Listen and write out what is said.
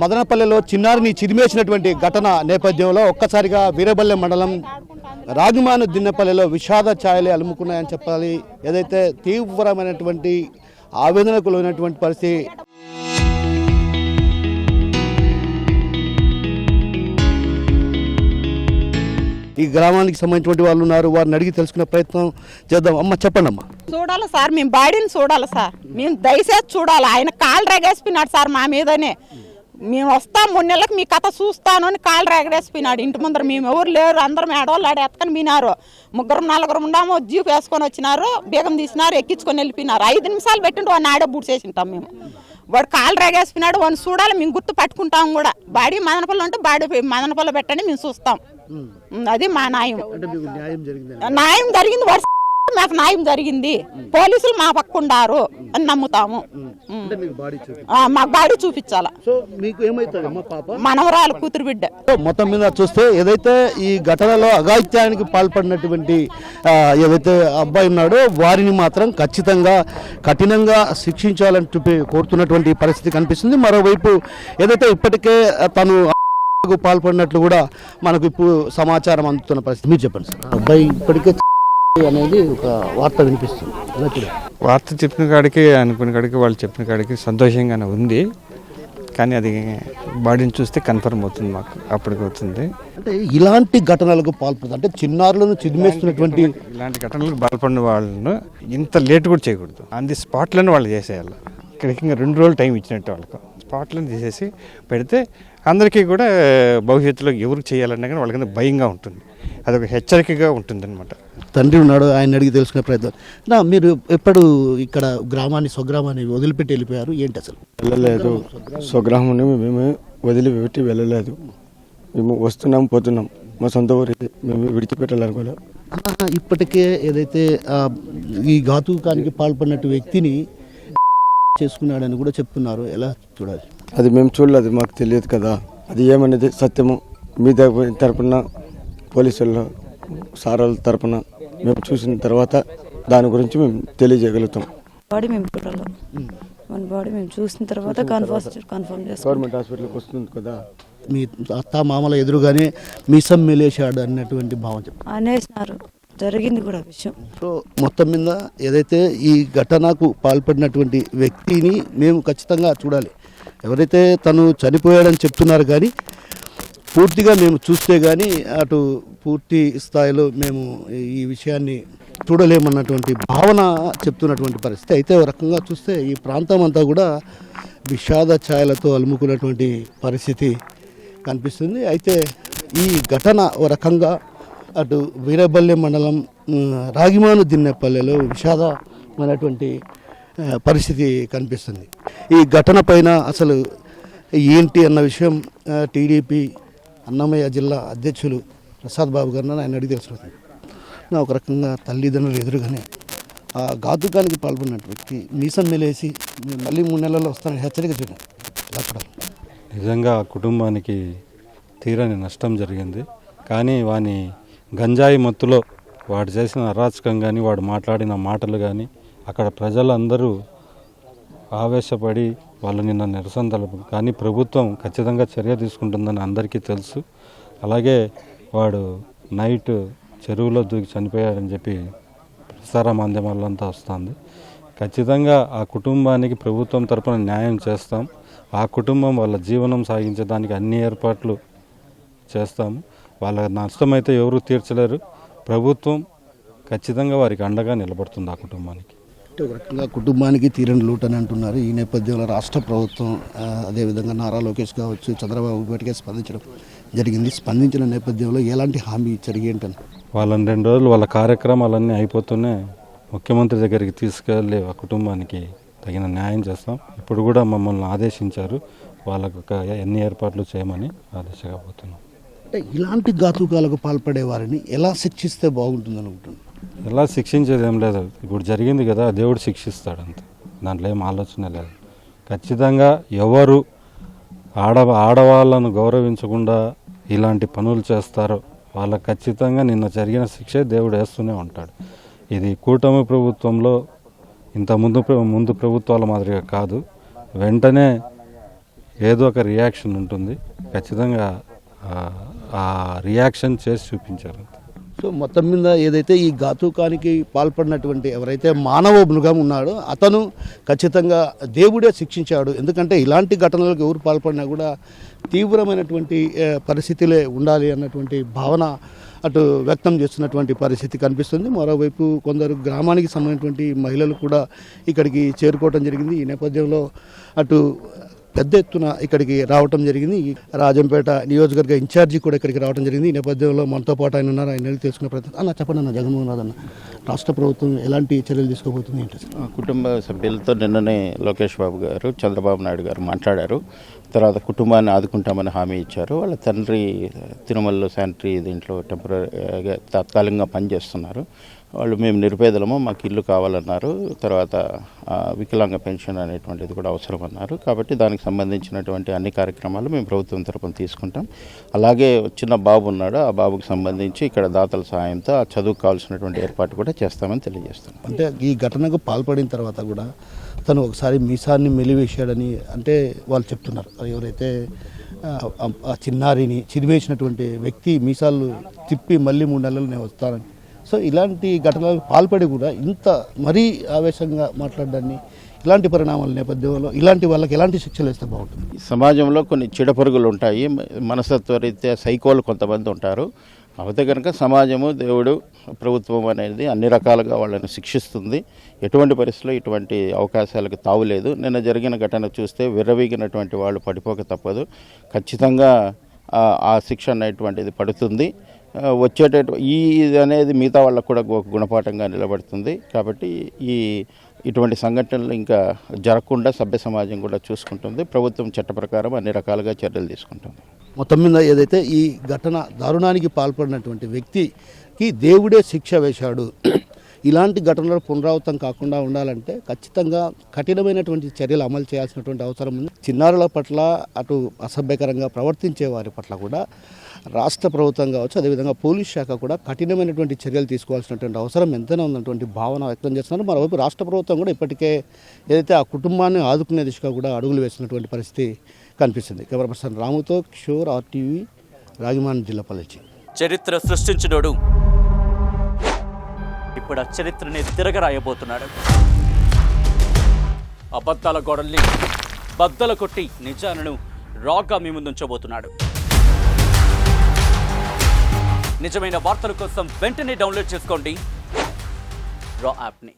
మదనపల్లెలో చిన్నారిని చిదిమేసినటువంటి ఘటన నేపథ్యంలో ఒక్కసారిగా వీరబల్లె మండలం రాగిమాను దిన్నపల్లెలో విషాద ఛాయలే అలుముకున్నాయని చెప్పాలి. ఏదైతే తీవ్రమైనటువంటి ఆవేదనకు లోనటువంటి పరిస్థితి. ఈ గ్రామానికి సంబంధించినటువంటి వాళ్ళు ఉన్నారు, వారిని అడిగి తెలుసుకునే ప్రయత్నం చేద్దాం. అమ్మ చెప్పండి అమ్మా. చూడాలి సార్, మేము బాడీని చూడాలి సార్, మేము దయచేసి చూడాలి. ఆయన కాళ్ళు రేగేసిపోయినాడు సార్ మా మీదనే. మేము వస్తాం 3 నెలలకు మీ కథ చూస్తాను అని కాళ్ళు రేగడేసిపోయినాడు ఇంటి ముందర. మేము ఎవరు లేరు, అందరం ఏడవాళ్ళు ఆడ ఎత్తుకొని పోయినారు. 3-4 ఉన్నాము, జీప్ వేసుకొని వచ్చినారు, బీగం తీసినారు, ఎక్కించుకొని వెళ్ళిపోయినారు. 5 నిమిషాలు పెట్టిండు వాడిని ఆడే బూట్ చేసింటాం మేము. వాడు కాళ్ళు రేగేసిపోయినాడు, వాడిని చూడాలి, మేము గుర్తు పట్టుకుంటాం కూడా. బాడీ మదనపల్లి ఉంటే బాడీ మదనపల్లి పెట్టండి, మేము చూస్తాం. అది మా న్యాయం. న్యాయం జరిగింది, వాడు మాకు న్యాయం జరిగింది, పోలీసులు మా పక్కుండారు అని నమ్ముతాము. మాకు బాడీ చూపించాలా. మనవరాలు కూతురు బిడ్డ. మొత్తం మీద చూస్తే ఏదైతే ఈ ఘటనలో అఘాయిత్యానికి పాల్పడినటువంటి ఏదైతే అబ్బాయి ఉన్నాడో వారిని మాత్రం ఖచ్చితంగా కఠినంగా శిక్షించాలని చెప్పి కోరుతున్నటువంటి పరిస్థితి కనిపిస్తుంది. మరోవైపు ఏదైతే ఇప్పటికే తను పాల్పడినట్లు కూడా మనకు ఇప్పుడు సమాచారం అందుతున్న పరిస్థితి. మీరు చెప్పండి సార్. అబ్బాయి ఇప్పటికే అనేది ఒక వార్త వినిపిస్తుంది. వార్త చెప్పిన కాడికి అనుకున్న కాడికి వాళ్ళు చెప్పిన కాడికి సంతోషంగానే ఉంది, కానీ అది బాడీని చూస్తే కన్ఫర్మ్ అవుతుంది, మాకు అప్పటికి అవుతుంది. అంటే ఇలాంటి ఘటనలకు పాల్పడుతుంది అంటే చిన్నారులను చిదిమేస్తున్నటువంటి ఇలాంటి ఘటనలకు పాల్పడిన వాళ్ళను ఇంత లేట్ కూడా చేయకూడదు. ఆన్ ది స్పాట్లను వాళ్ళు చేసేయాలి. ఇక్కడికి ఇంకా 2 రోజులు టైం ఇచ్చినట్టు వాళ్ళకు స్పాట్లను తీసేసి పెడితే అందరికీ కూడా భవిష్యత్తులో ఎవరికి చేయాలన్నా కానీ వాళ్ళకి భయంగా ఉంటుంది, అదొక హెచ్చరికగా ఉంటుంది అనమాట. తండ్రి ఉన్నాడు, ఆయన అడిగి తెలుసుకునే ప్రయత్నం. మీరు ఎప్పుడు ఇక్కడ గ్రామాన్ని స్వగ్రామాన్ని వదిలిపెట్టి వెళ్ళిపోయారు, ఏంటి అసలు? వెళ్ళలేదు, స్వగ్రామాన్ని మేము వదిలిపెట్టి వెళ్ళలేదు. మేము వస్తున్నాం పోతున్నాం, మా సొంత ఊరికి మేము విడిచిపెట్టాలనుకోలేదు. ఇప్పటికే ఏదైతే ఈ ఘాతుకానికి పాల్పడినట్టు వ్యక్తిని చేసుకున్నాడని కూడా చెప్తున్నారు, ఎలా చూడాలి? అది మేము చూడలేదు, మాకు తెలియదు కదా అది ఏమనేది సత్యము. మీ తరపున పోలీసుల సారాల తరపున మేము చూసిన తర్వాత దాని గురించి మేము తెలియజేయగలుగుతాం. బాడీ మేము చూడాలి, మన బాడీ మేము చూసిన తర్వాత కన్ఫర్మ్ చేస్తాం. గవర్నమెంట్ హాస్పిటల్కి వస్తుంది కదా. మీ అత్త మామల ఎదురుగానే మీసం మెలేశాడు అన్నటువంటి భావం అనేసినారు, జరిగింది కూడా విషయం. సో మొత్తం మీద ఏదైతే ఈ ఘటనకు పాల్పడినటువంటి వ్యక్తిని మేము ఖచ్చితంగా చూడాలి. ఎవరైతే తను చనిపోయాడని చెప్తున్నారు కానీ పూర్తిగా మేము చూస్తే కానీ అటు పూర్తి స్థాయిలో మేము ఈ విషయాన్ని చూడలేమన్నటువంటి భావన చెప్తున్నటువంటి పరిస్థితి. అయితే ఒక రకంగా చూస్తే ఈ ప్రాంతం అంతా కూడా విషాద ఛాయలతో అలుముకున్నటువంటి పరిస్థితి కనిపిస్తుంది. అయితే ఈ ఘటన ఒక రకంగా అటు వీరబల్లె మండలం రాగిమాను దిన్నపల్లెలో విషాదమైనటువంటి పరిస్థితి కనిపిస్తుంది. ఈ ఘటన పైన అసలు ఏంటి అన్న విషయం టీడీపీ అన్నమయ్య జిల్లా అధ్యక్షులు ప్రసాద్ బాబు గారిని ఆయన అడిగి తెలుసుకుంది. ఒక రకంగా తల్లిదండ్రులు ఎదురుగానే ఆ ఘాతుకానికి పాల్పడినట్టు వ్యక్తి మీసం మెలేసి మళ్ళీ 3 నెలల్లో వస్తానని హెచ్చరిక చేయడం నిజంగా కుటుంబానికి తీరని నష్టం జరిగింది. కానీ వాని గంజాయి మత్తులో వాడు చేసిన అరాచకం కానీ వాడు మాట్లాడిన మాటలు కానీ అక్కడ ప్రజలందరూ ఆవేశపడి వాళ్ళు నిన్న నిరసన తెలుపు, కానీ ప్రభుత్వం ఖచ్చితంగా చర్య తీసుకుంటుందని అందరికీ తెలుసు. అలాగే వాడు నైట్ చెరువులో దూకి చనిపోయాడని చెప్పి ప్రసార మాధ్యమాలంతా వస్తుంది. ఖచ్చితంగా ఆ కుటుంబానికి ప్రభుత్వం తరపున న్యాయం చేస్తాం. ఆ కుటుంబం వాళ్ళ జీవనం సాగించడానికి అన్ని ఏర్పాట్లు చేస్తాము. వాళ్ళ నష్టమైతే ఎవరు తీర్చలేరు, ప్రభుత్వం ఖచ్చితంగా వారికి అండగా నిలబడుతుంది ఆ కుటుంబానికి. ఒక రకంగా కుటుంబానికి తీరని లోటు అని అంటున్నారు. ఈ నేపథ్యంలో రాష్ట్ర ప్రభుత్వం అదేవిధంగా నారా లోకేష్ కావచ్చు, చంద్రబాబు ఇప్పటికే స్పందించడం జరిగింది. స్పందించిన నేపథ్యంలో ఎలాంటి హామీ ఇచ్చారు ఏంటని? వాళ్ళని 2 రోజులు వాళ్ళ కార్యక్రమాలన్నీ అయిపోతూనే ముఖ్యమంత్రి దగ్గరికి తీసుకెళ్ళి ఆ కుటుంబానికి తగిన న్యాయం చేస్తాం. ఇప్పుడు కూడా మమ్మల్ని ఆదేశించారు, వాళ్ళకు ఎన్ని ఏర్పాట్లు చేయమని ఆదేశంగా పోతున్నాం. అంటే ఇలాంటి ఘాతుకాలకు పాల్పడే వారిని ఎలా శిక్షిస్తే బాగుంటుంది అనుకుంటున్నాను? ఎలా శిక్షించేది ఏం లేదు, ఇప్పుడు జరిగింది కదా దేవుడు శిక్షిస్తాడు అంతే, దాంట్లో ఏం ఆలోచన లేదు. ఖచ్చితంగా ఎవరు ఆడవాళ్ళను గౌరవించకుండా ఇలాంటి పనులు చేస్తారో వాళ్ళకి ఖచ్చితంగా నిన్న జరిగిన శిక్షే దేవుడు వేస్తూనే ఉంటాడు. ఇది కూటమి ప్రభుత్వంలో ఇంత ముందు ప్రభుత్వాల మాదిరిగా కాదు, వెంటనే ఏదో ఒక రియాక్షన్ ఉంటుంది. ఖచ్చితంగా ఆ రియాక్షన్ చేసి చూపించారు. సో మొత్తం మీద ఏదైతే ఈ ఘాతుకానికి పాల్పడినటువంటి ఎవరైతే మానవ మృగం ఉన్నాడో అతను ఖచ్చితంగా దేవుడే శిక్షించాడు. ఎందుకంటే ఇలాంటి ఘటనలకు ఎవరు పాల్పడినా కూడా తీవ్రమైనటువంటి పరిస్థితులే ఉండాలి అన్నటువంటి భావన అటు వ్యక్తం చేస్తున్నటువంటి పరిస్థితి కనిపిస్తుంది. మరోవైపు కొందరు గ్రామానికి సంబంధించినటువంటి మహిళలు కూడా ఇక్కడికి చేరుకోవడం జరిగింది. ఈ నేపథ్యంలో అటు పెద్ద ఎత్తున ఇక్కడికి రావటం జరిగింది. రాజంపేట నియోజకవర్గ ఇన్ఛార్జి కూడా ఇక్కడికి రావడం జరిగింది. ఈ నేపథ్యంలో మనతో పాటు ఆయన ఉన్నారు. ఆయన తెలుసుకునే ప్రయత్నం. అన్న చెప్పండి అన్న, జగన్మోహన్ రెడ్డి అన్న రాష్ట్ర ప్రభుత్వం ఎలాంటి చర్యలు తీసుకోబోతుంది ఏంటి? కుటుంబ సభ్యులతో నిన్ననే లోకేష్ బాబు గారు, చంద్రబాబు నాయుడు గారు మాట్లాడారు. తర్వాత కుటుంబాన్ని ఆదుకుంటామని హామీ ఇచ్చారు. వాళ్ళ తండ్రి తిరుమలలో శానిటరీ దీంట్లో టెంపరీగా తాత్కాలికంగా పనిచేస్తున్నారు. వాళ్ళు మేము నిరుపేదలము, మాకు ఇల్లు కావాలన్నారు. తర్వాత వికలాంగ పెన్షన్ అనేటువంటిది కూడా అవసరం అన్నారు. కాబట్టి దానికి సంబంధించినటువంటి అన్ని కార్యక్రమాలు మేము ప్రభుత్వం తరపున తీసుకుంటాం. అలాగే చిన్న బాబు ఉన్నాడు, ఆ బాబుకి సంబంధించి ఇక్కడ దాతల సహాయంతో ఆ చదువుకు కావాల్సినటువంటి ఏర్పాటు కూడా చేస్తామని తెలియజేస్తున్నాం. అంటే ఈ ఘటనకు పాల్పడిన తర్వాత కూడా తను ఒకసారి మీసాన్ని మెలివేశాడని అంటే వాళ్ళు చెప్తున్నారు. ఎవరైతే ఆ చిన్నారిని చిరివేసినటువంటి వ్యక్తి మీసాలు తిప్పి మళ్ళీ 3 నెలలు నేను వస్తానని. సో ఇలాంటి ఘటనలకు పాల్పడి కూడా ఇంత మరీ ఆవేశంగా మాట్లాడడాన్ని, ఇలాంటి పరిణామాల నేపథ్యంలో ఇలాంటి వాళ్ళకి ఎలాంటి శిక్షలు వేస్తే బాగుంటుంది? సమాజంలో కొన్ని చెడపరుగులు ఉంటాయి, మనస్తత్వరీత్యా సైకోలు కొంతమంది ఉంటారు. అయితే కనుక సమాజము, దేవుడు, ప్రభుత్వం అనేది అన్ని రకాలుగా వాళ్ళని శిక్షిస్తుంది. ఎటువంటి పరిస్థితుల్లో ఇటువంటి అవకాశాలకు తావులేదు. నిన్న జరిగిన ఘటన చూస్తే విర్రవీగినటువంటి వాళ్ళు పడిపోక తప్పదు. ఖచ్చితంగా ఆ శిక్ష అనేటువంటిది పడుతుంది. ఇది అనేది మిగతా వాళ్ళకు కూడా ఒక గుణపాఠంగా నిలబడుతుంది. కాబట్టి ఇటువంటి సంఘటనలు ఇంకా జరగకుండా సభ్య సమాజం కూడా చూసుకుంటుంది. ప్రభుత్వం చట్ట ప్రకారం అన్ని రకాలుగా చర్యలు తీసుకుంటుంది. మొత్తం మీద ఏదైతే ఈ ఘటన దారుణానికి పాల్పడినటువంటి వ్యక్తికి దేవుడే శిక్ష వేశాడు. ఇలాంటి ఘటనలు పునరావృతం కాకుండా ఉండాలంటే ఖచ్చితంగా కఠినమైనటువంటి చర్యలు అమలు చేయాల్సినటువంటి అవసరం ఉంది. చిన్నారుల పట్ల అటు అసభ్యకరంగా ప్రవర్తించే వారి పట్ల కూడా రాష్ట్ర ప్రభుత్వం కావచ్చు, అదేవిధంగా పోలీస్ శాఖ కూడా కఠినమైనటువంటి చర్యలు తీసుకోవాల్సినటువంటి అవసరం ఎంతైనా ఉన్నటువంటి భావన వ్యక్తం చేస్తున్నారు. మరోవైపు రాష్ట్ర ప్రభుత్వం కూడా ఇప్పటికే ఏదైతే ఆ కుటుంబాన్ని ఆదుకునే దిశగా కూడా అడుగులు వేసినటువంటి పరిస్థితి కనిపిస్తుంది. కెమెరా పర్సన్ రాముతో కిషోర్, RTV, రాగిమాన్, జిల్లాపల్లి. చరిత్ర సృష్టించినోడు ఇప్పుడు ఆ చరిత్రని తిరగరాయబోతున్నాడు. అబద్ధాల గోడల్ని బద్దల కొట్టి నిజాలను రాగా మీ ముందుంచబోతున్నాడు. నిజమైన వార్తల కోసం వెంటనే డౌన్లోడ్ చేసుకోండి రా యాప్ని.